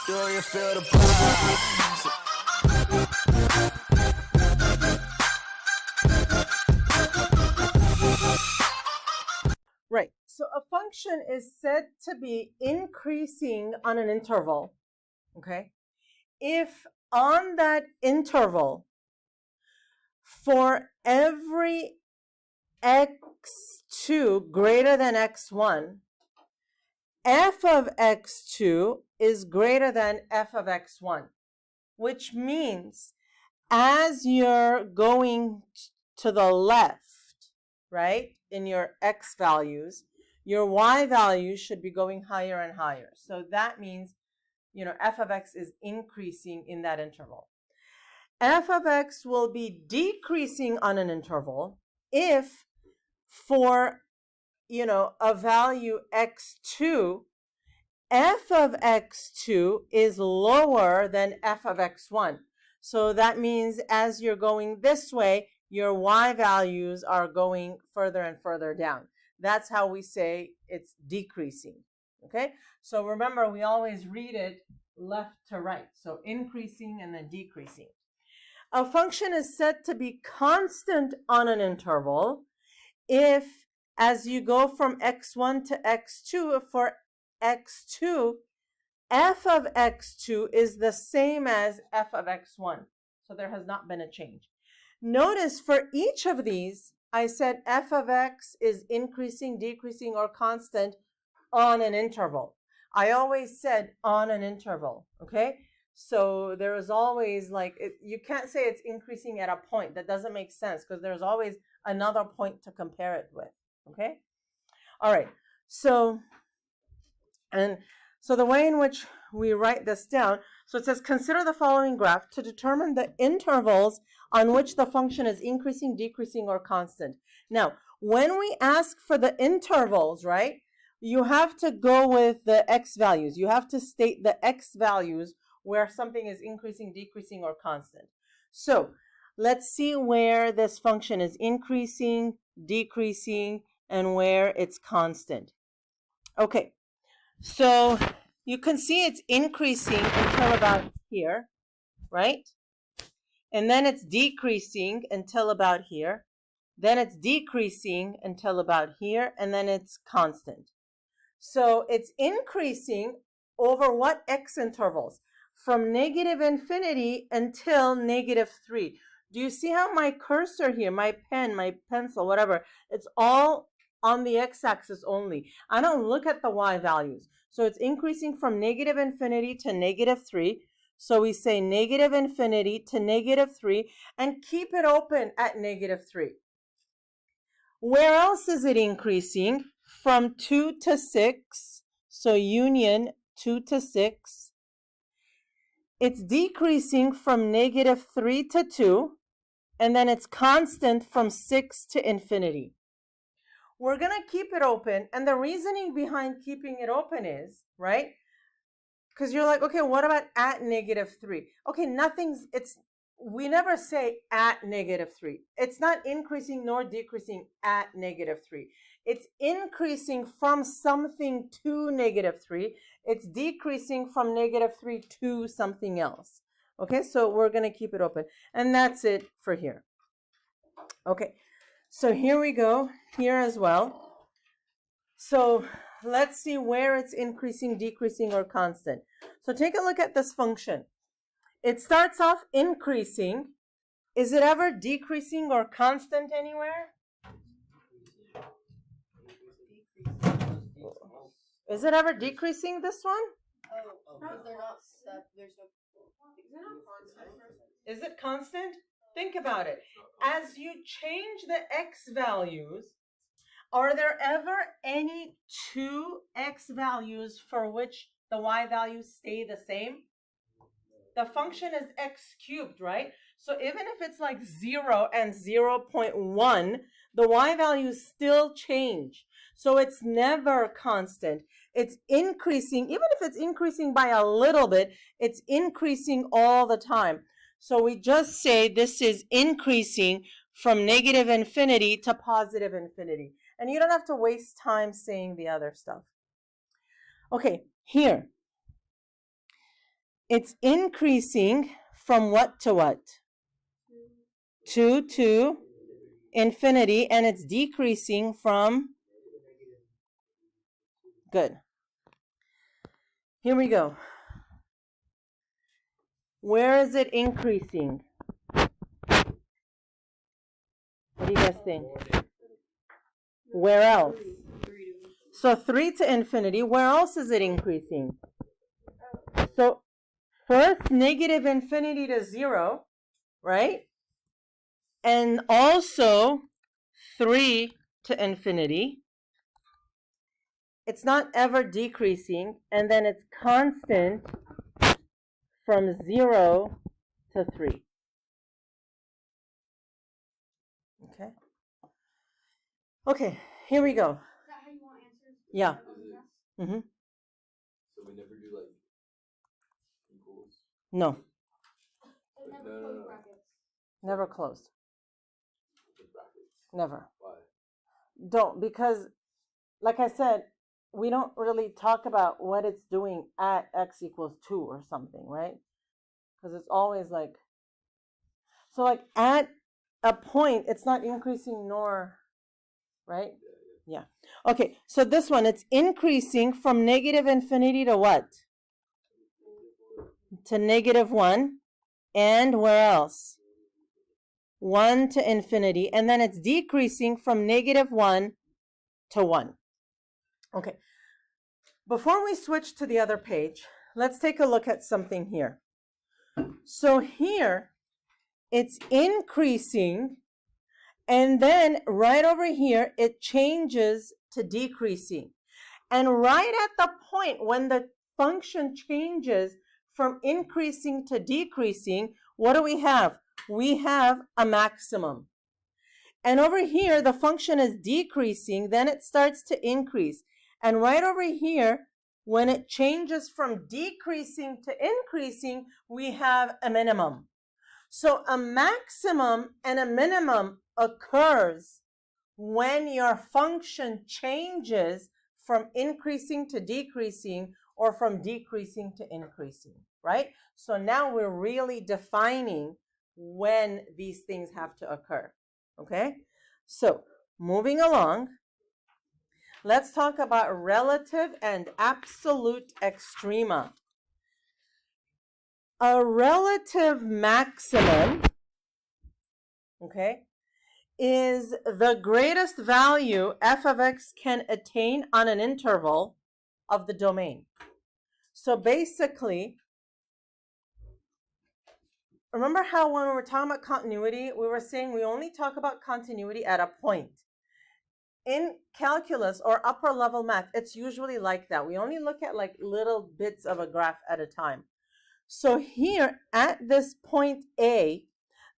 Do you feel the vibes? Right, so a function is said to be increasing on an interval, okay? If on that interval, for every x2 greater than x1, f of x2 is greater than f of x1, which means as you're going to the left, right, in your x values, your y values should be going higher and higher. So that means, f of x is increasing in that interval. F of x will be decreasing on an interval if for, a value x2, f of x2 is lower than f of x1. So that means as you're going this way, your y values are going further and further down. That's how we say it's decreasing, okay? So remember, we always read it left to right. So increasing and then decreasing. A function is said to be constant on an interval if, as you go from x1 to x2, for x2, f of x2 is the same as f of x1. So there has not been a change. Notice for each of these, I said f of x is increasing, decreasing, or constant on an interval. I always said on an interval, okay? So there is always you can't say it's increasing at a point. That doesn't make sense because there's always another point to compare it with, okay? All right, so the way in which we write this down, so it says, consider the following graph to determine the intervals on which the function is increasing, decreasing, or constant. Now, when we ask for the intervals, right, you have to go with the x values. You have to state the x values where something is increasing, decreasing, or constant. So let's see where this function is increasing, decreasing, and where it's constant. Okay, so you can see it's increasing until about here, right? And then it's decreasing until about here. Then it's decreasing until about here, and then it's constant. So it's increasing over what x intervals? From negative infinity until -3. Do you see how my cursor here, my pen, my pencil, whatever, it's all on the x-axis only. I don't look at the y values. So it's increasing from negative infinity to -3. So we say negative infinity to -3 and keep it open at -3. Where else is it increasing? From 2 to 6. So union 2 to 6. It's decreasing from -3 to 2. And then it's constant from 6 to infinity. We're going to keep it open. And the reasoning behind keeping it open is, right? Because you're like, okay, what about at -3? Okay, we never say at -3. It's not increasing nor decreasing at -3. It's increasing from something to -3. It's decreasing from -3 to something else. Okay, so we're going to keep it open. And that's it for here. Okay, so here we go, here as well. So let's see where it's increasing, decreasing, or constant. So take a look at this function. It starts off increasing. Is it ever decreasing or constant anywhere? Is it ever decreasing, this one? Oh, because they're not set. There's no. Is it constant? Think about it. As you change the x values, are there ever any two x values for which the y values stay the same? The function is x cubed, right? So even if it's like 0 and 0.1, the y values still change. So it's never constant. It's increasing. Even if it's increasing by a little bit, it's increasing all the time. So we just say this is increasing from negative infinity to positive infinity. And you don't have to waste time saying the other stuff. Okay, here. it's increasing from what to what? 2 to infinity, and it's decreasing from, good. Here we go. Where is it increasing? What do you guys think? Where else? So 3 to infinity, where else is it increasing? So first, negative infinity to 0, right? And also 3 to infinity. It's not ever decreasing, and then it's constant from 0 to 3. Okay. Okay, here we go. Is that how you want answers? Yeah. Mm-hmm. So we never do like equals. No, So never close brackets. never closed. With brackets. Never. Why? Don't, because like I said, we don't really talk about what it's doing at x equals 2 or something, right? Because it's always like, so like at a point, it's not increasing nor, right? Yeah. Okay, so this one, it's increasing from negative infinity to what? To negative 1. And where else? 1 to infinity. And then it's decreasing from negative 1 to 1. Okay. Before we switch to the other page, let's take a look at something here. So here, it's increasing, and then right over here, it changes to decreasing. And right at the point when the function changes from increasing to decreasing, what do we have? We have a maximum. And over here, the function is decreasing, then it starts to increase. And right over here, when it changes from decreasing to increasing, we have a minimum. So a maximum and a minimum occurs when your function changes from increasing to decreasing or from decreasing to increasing, right? So now we're really defining when these things have to occur, okay? So moving along, let's talk about relative and absolute extrema. A relative maximum, okay, is the greatest value f of x can attain on an interval of the domain. So basically, remember how when we were talking about continuity, we were saying we only talk about continuity at a point. In calculus or upper level math, it's usually like that. We only look at like little bits of a graph at a time. So here at this point A,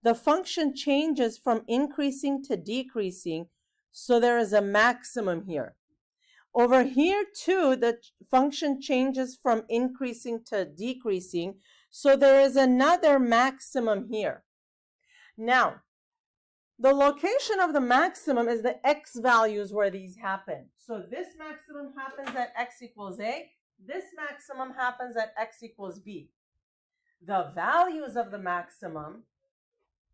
the function changes from increasing to decreasing, so there is a maximum here. Over here too, the function changes from increasing to decreasing, so there is another maximum here. Now, the location of the maximum is the x values where these happen. So this maximum happens at x equals a, this maximum happens at x equals b. The values of the maximum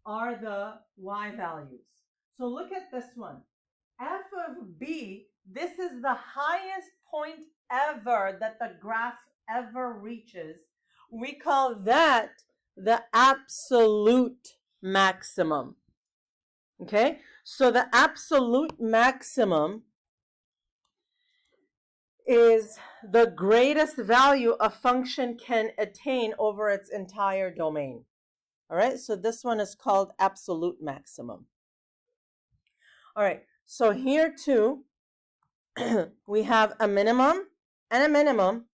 are the y values. So look at this one. F of b, this is the highest point ever that the graph ever reaches. We call that the absolute maximum. Okay? So the absolute maximum is the greatest value a function can attain over its entire domain. All right, so this one is called absolute maximum. All right, so here too, we have a minimum and a minimum,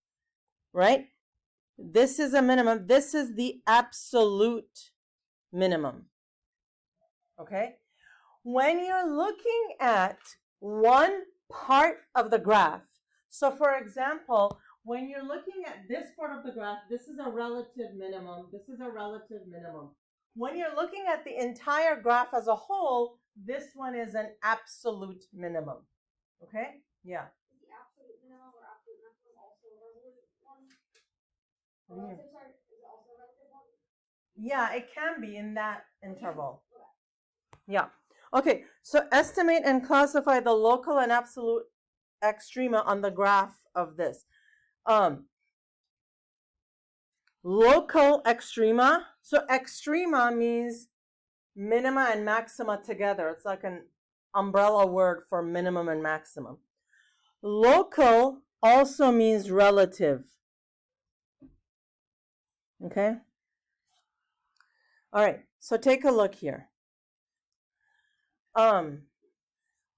right? This is a minimum. This is the absolute minimum. Okay? When you're looking at one part of the graph, so for example, when you're looking at this part of the graph, this is a relative minimum, this is a relative minimum. When you're looking at the entire graph as a whole, this one is an absolute minimum. Okay? Yeah. Is the absolute minimum or absolute maximum also a relative one? Mm. Relatives are Yeah, it can be in that interval. Yeah. Okay, so estimate and classify the local and absolute extrema on the graph of this. Local extrema. So extrema means minima and maxima together. It's like an umbrella word for minimum and maximum. Local also means relative. Okay? All right, so take a look here.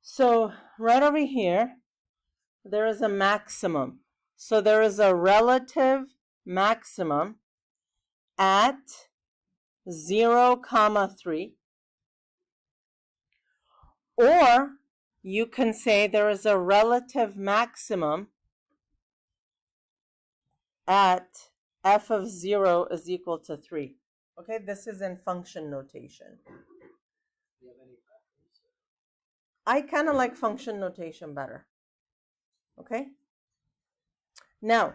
So right over here, there is a maximum. So there is a relative maximum at 0, 3. Or you can say there is a relative maximum at f of 0 is equal to 3. Okay, this is in function notation. I kind of like function notation better. Okay? Now,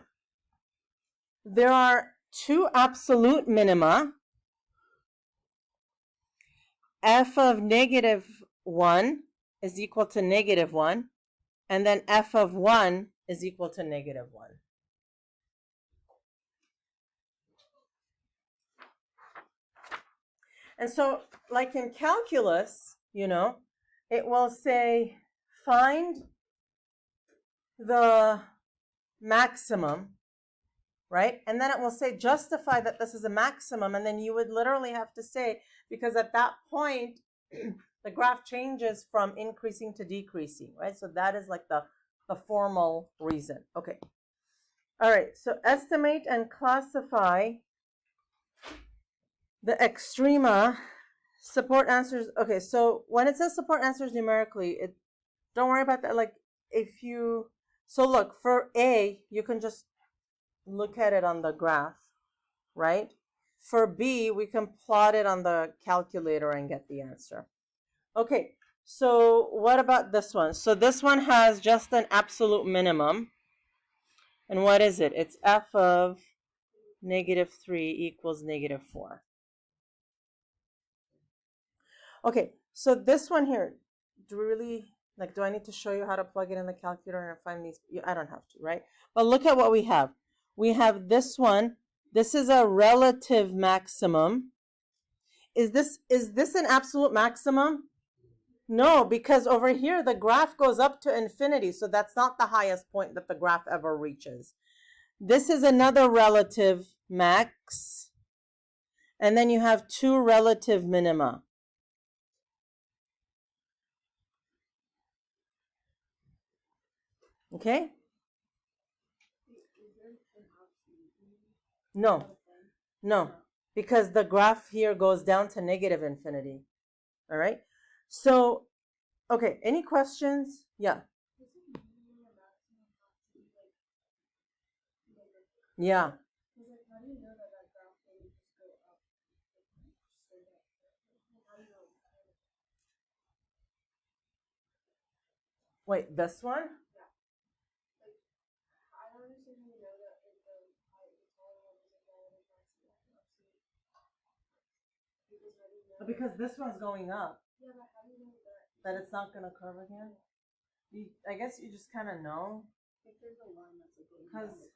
there are two absolute minima. F of -1 is equal to -1, and then f of 1 is equal to -1. And so, like in calculus, it will say find the maximum, right? And then it will say justify that this is a maximum, and then you would literally have to say, because at that point the graph changes from increasing to decreasing, right? So that is like the formal reason. Okay. All right, so estimate and classify the extrema support answers. Okay, so when it says support answers numerically, don't worry about that. Like so look, for A, you can just look at it on the graph, right? For B, we can plot it on the calculator and get the answer. Okay, so what about this one? So this one has just an absolute minimum. And what is it? It's f of -3 equals -4. Okay, so this one here, do I need to show you how to plug it in the calculator and find these? I don't have to, right? But look at what we have. We have this one. This is a relative maximum. Is this an absolute maximum? No, because over here the graph goes up to infinity, so that's not the highest point that the graph ever reaches. This is another relative max, and then you have two relative minima. Okay? No, because the graph here goes down to -infinity. All right? So, okay, any questions? Yeah. Yeah. Wait, this one? Because this one's going up. That it's not going to curve again? I guess you just kind of know. Because,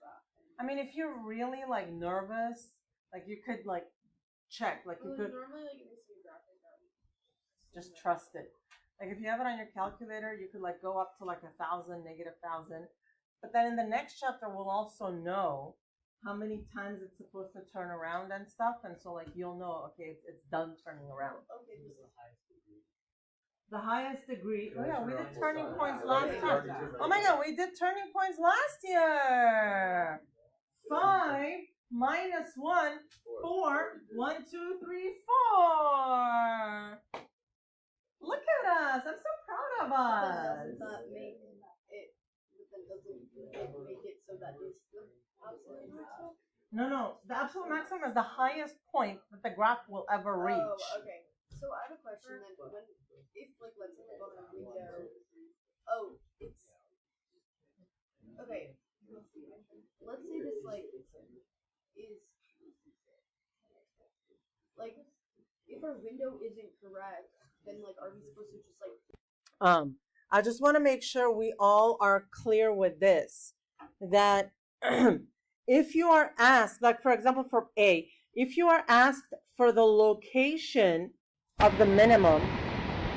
I mean, if you're really, like, nervous, like, you could, like, check. Like, you could just trust it. Like, if you have it on your calculator, you could, like, go up to, like, 1,000, -1,000. But then in the next chapter, we'll also know how many times it's supposed to turn around and stuff. And so, like, you'll know, okay, it's done turning around. Okay, this is the highest degree. Oh, yeah, we did turning points last time. Oh, my God, we did turning points last year. 5 minus 1, 4. 1, 2, 3, 4. Look at us. I'm so proud of us. Doesn't that make it so that is the absolute maximum? No. The absolute maximum is the highest point that the graph will ever reach. Oh, okay. So I have a question then. If, like, let's say we're going to read there. Oh, it's. Okay. Let's say this, like, is. like, if our window isn't correct, then like, are we supposed to just like? I just want to make sure we all are clear with this, that if you are asked, like for example for A, if you are asked for the location of the minimum,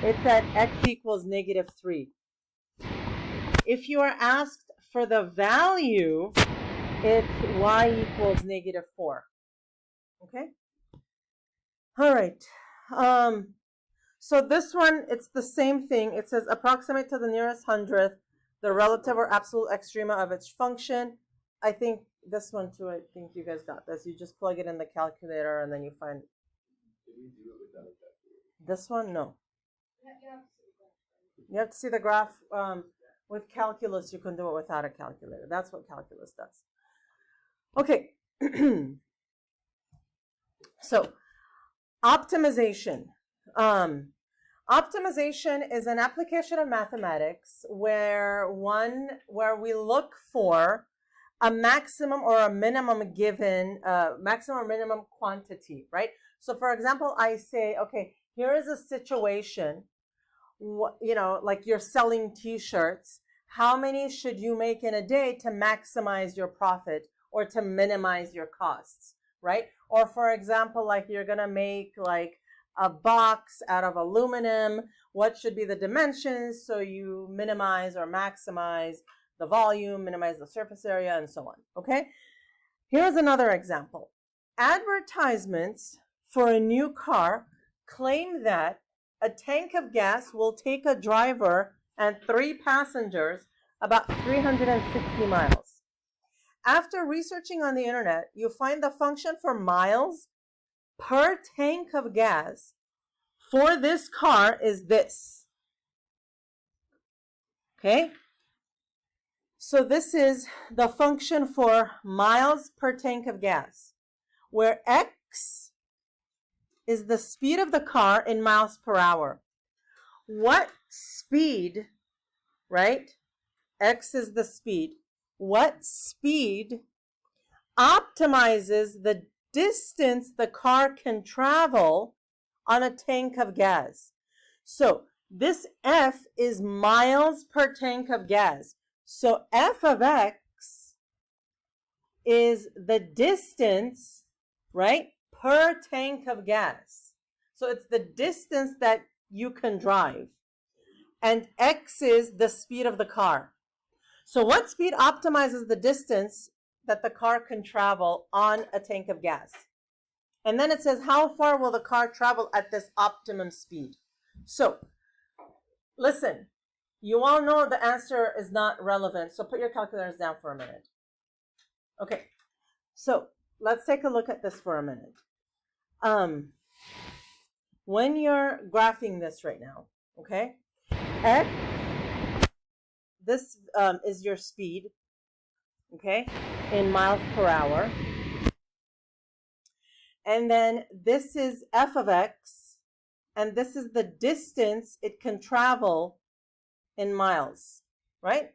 it's at x equals -3. If you are asked for the value, it's y equals -4. Okay? All right. So this one, it's the same thing. It says approximate to the nearest hundredth the relative or absolute extrema of its function. I think this one too, I think you guys got this. You just plug it in the calculator and then you find. Did we do it without a calculator? This one, no. You have to see the graph. You have to see the graph. With calculus, you can do it without a calculator. That's what calculus does. Okay. So, optimization. Optimization is an application of mathematics where we look for a maximum or a minimum given, maximum or minimum quantity, right? So for example, I say, okay, here is a situation, you know, like you're selling t-shirts. How many should you make in a day to maximize your profit or to minimize your costs, right? Or for example, like you're gonna make like a box out of aluminum. What should be the dimensions so you minimize or maximize the volume, minimize the surface area, and so on, okay? Here's another example. Advertisements for a new car claim that a tank of gas will take a driver and 3 passengers about 360 miles. After researching on the internet, you find the function for miles per tank of gas for this car is this. Okay? So this is the function for miles per tank of gas, where x is the speed of the car in miles per hour. What speed, right? X is the speed. What speed optimizes the distance the car can travel on a tank of gas? So this F is miles per tank of gas. So F of X is the distance, right, per tank of gas. So it's the distance that you can drive. And X is the speed of the car. So what speed optimizes the distance that the car can travel on a tank of gas? And then it says, how far will the car travel at this optimum speed? So, listen, you all know the answer is not relevant, so put your calculators down for a minute. Okay, so let's take a look at this for a minute. When you're graphing this right now, okay, X, this is your speed, okay, in miles per hour. And then this is F of X, and this is the distance it can travel in miles, right,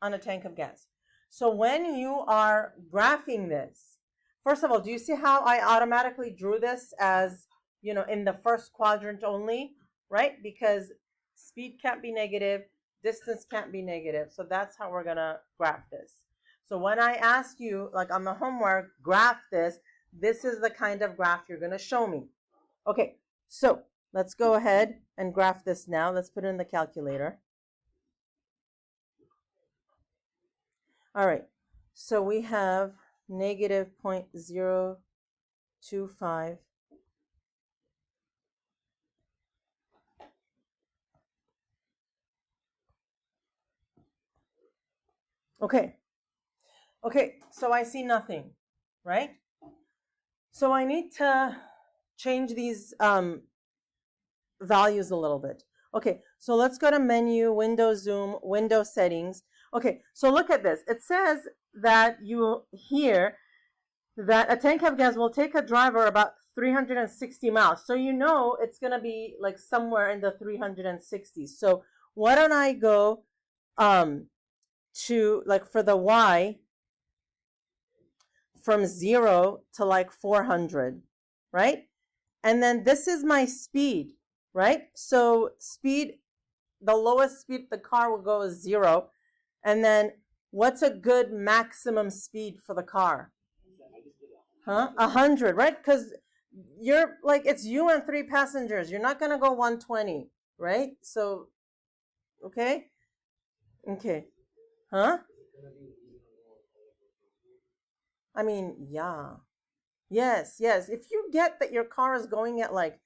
on a tank of gas. So when you are graphing this, first of all, do you see how I automatically drew this as, you know, in the first quadrant only, right? Because speed can't be negative, distance can't be negative. So that's how we're gonna graph this. So when I ask you, like on the homework, graph this, this is the kind of graph you're gonna show me. Okay, so let's go ahead and graph this now. Let's put it in the calculator. All right, so we have negative 0.025. Okay, so I see nothing, right? So I need to change these values a little bit. Okay, so let's go to menu, window zoom, window settings. Okay, so look at this. It says that you hear that a tank of gas will take a driver about 360 miles. So you know it's going to be like somewhere in the 360s. So why don't I go to, like, for the Y, from 0 to like 400, right? And then this is my speed, right? So speed, the lowest speed the car will go is 0. And then what's a good maximum speed for the car? 100, right? Because you're like, it's you and 3 passengers. You're not going to go 120, right? So, okay? Okay. Huh? I mean, yeah. Yes, yes. If you get that your car is going at like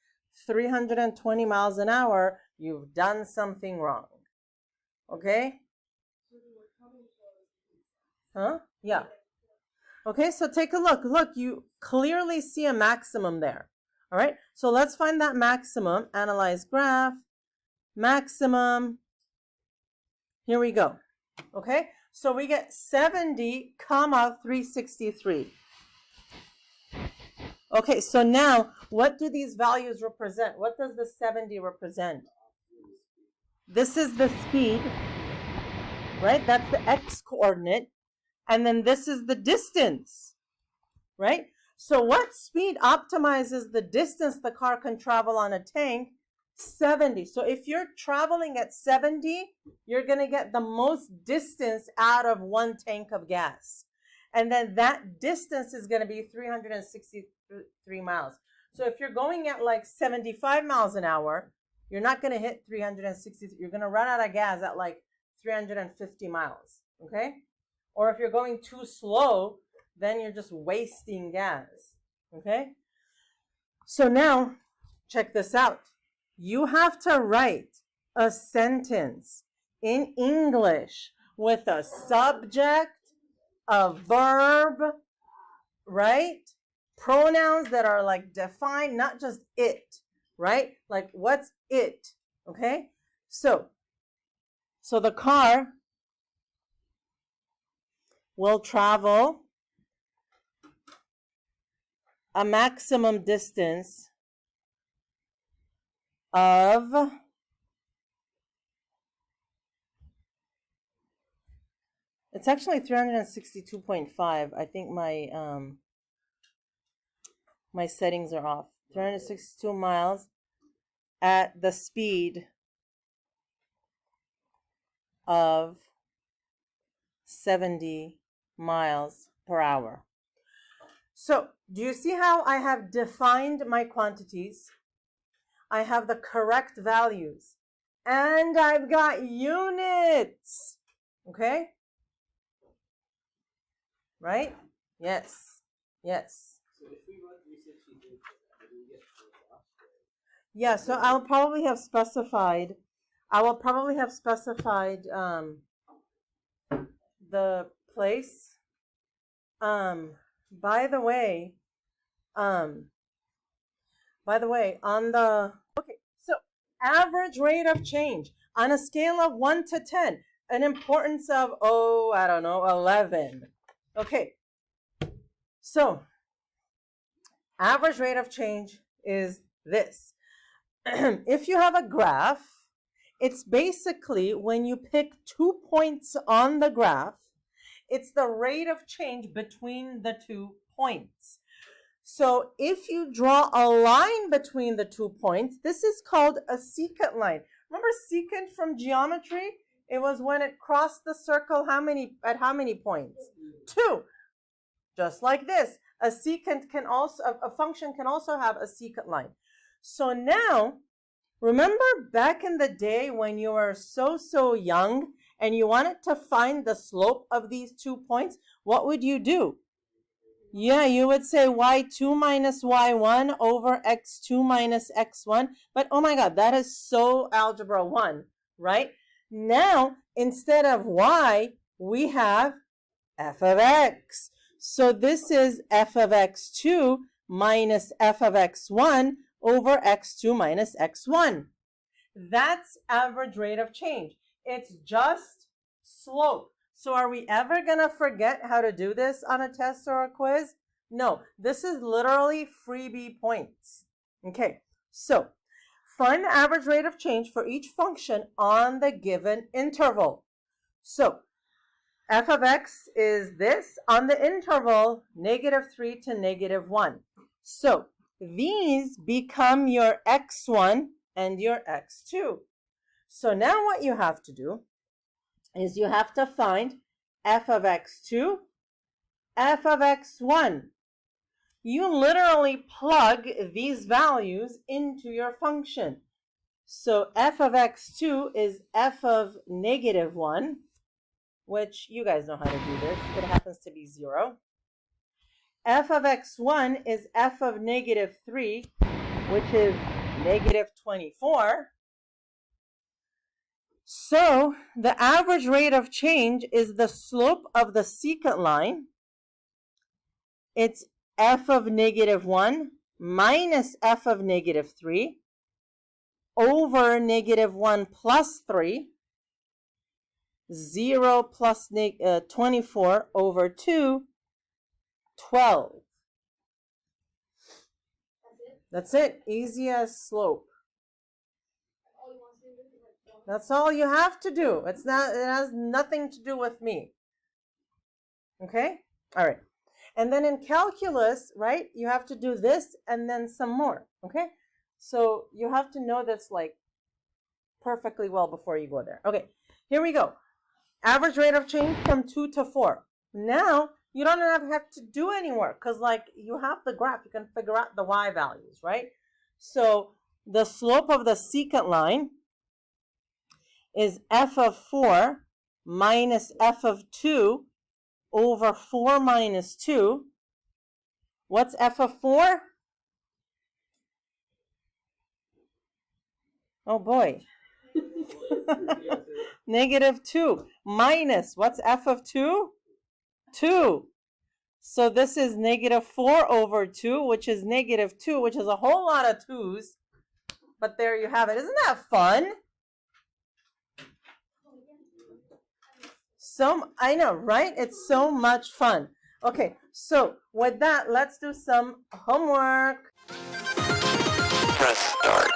320 miles an hour, you've done something wrong. Okay? Huh? Yeah. Okay, so take a look. Look, you clearly see a maximum there. All right, so let's find that maximum. Analyze graph. Maximum. Here we go. Okay, so we get 70, 363. Okay, so now what do these values represent? What does the 70 represent? This is the speed, right? That's the x coordinate. And then this is the distance, right? So what speed optimizes the distance the car can travel on a tank? 70. So if you're traveling at 70, you're going to get the most distance out of 1 tank of gas. And then that distance is going to be 363 miles. So if you're going at like 75 miles an hour, you're not going to hit 360. You're going to run out of gas at like 350 miles, okay? Or if you're going too slow, then you're just wasting gas, okay? So now, check this out. You have to write a sentence in English with a subject, a verb, right? Pronouns that are like defined, not just it, right? Like what's it, okay? So the car will travel a maximum distance of it's actually 362.5. I think my settings are off. 362 miles at the speed of 70 miles per hour. So, do you see how I have defined my quantities? I have the correct values. And I've got units. Okay? Right? Yes. Yes. So if we run 363, how do we get to the top? Yeah, so I will probably have specified the place. By the way, on the so average rate of change on a scale of 1 to 10, an importance of 11. Okay. So average rate of change is this. If you have a graph, it's basically when you pick 2 points on the graph, it's the rate of change between the 2 points. So if you draw a line between the 2 points, this is called a secant line. Remember secant from geometry? It was when it crossed the circle at how many points? 2. Just like this. A function can also have a secant line. So now, remember back in the day when you were so young and you wanted to find the slope of these 2 points, what would you do? Yeah, you would say y2 minus y1 over x2 minus x1. But oh my God, that is so algebra 1, right? Now, instead of y, we have f of x. So this is f of x2 minus f of x1 over x2 minus x1. That's average rate of change. It's just slope. So are we ever going to forget how to do this on a test or a quiz? No, this is literally freebie points. Okay, so find the average rate of change for each function on the given interval. So f of x is this on the interval -3 to -1. So these become your x1 and your x2. So now what you have to do is you have to find f of x2, f of x1. You literally plug these values into your function. So f of x2 is f of -1, which you guys know how to do this. It happens to be 0. F of x1 is f of -3, which is -24. So the average rate of change is the slope of the secant line. It's f of -1 minus f of -3 over -1 plus 3, 0 plus 24 over 2, 12. That's it. Easy as slope. That's all you have to do. It has nothing to do with me. Okay? All right. And then in calculus, right, you have to do this and then some more. Okay? So you have to know this like perfectly well before you go there. Okay, here we go. Average rate of change from 2 to 4. Now, you don't have to do any work because like you have the graph. You can figure out the y values, right? So the slope of the secant line is f of 4 minus f of 2 over 4 minus 2. What's f of 4? Oh boy. -2 minus, what's f of 2? 2. So this is -4 over 2, which is -2, which is a whole lot of 2's. But there you have it. Isn't that fun? I know, right? It's so much fun. Okay, so with that, let's do some homework. Press start.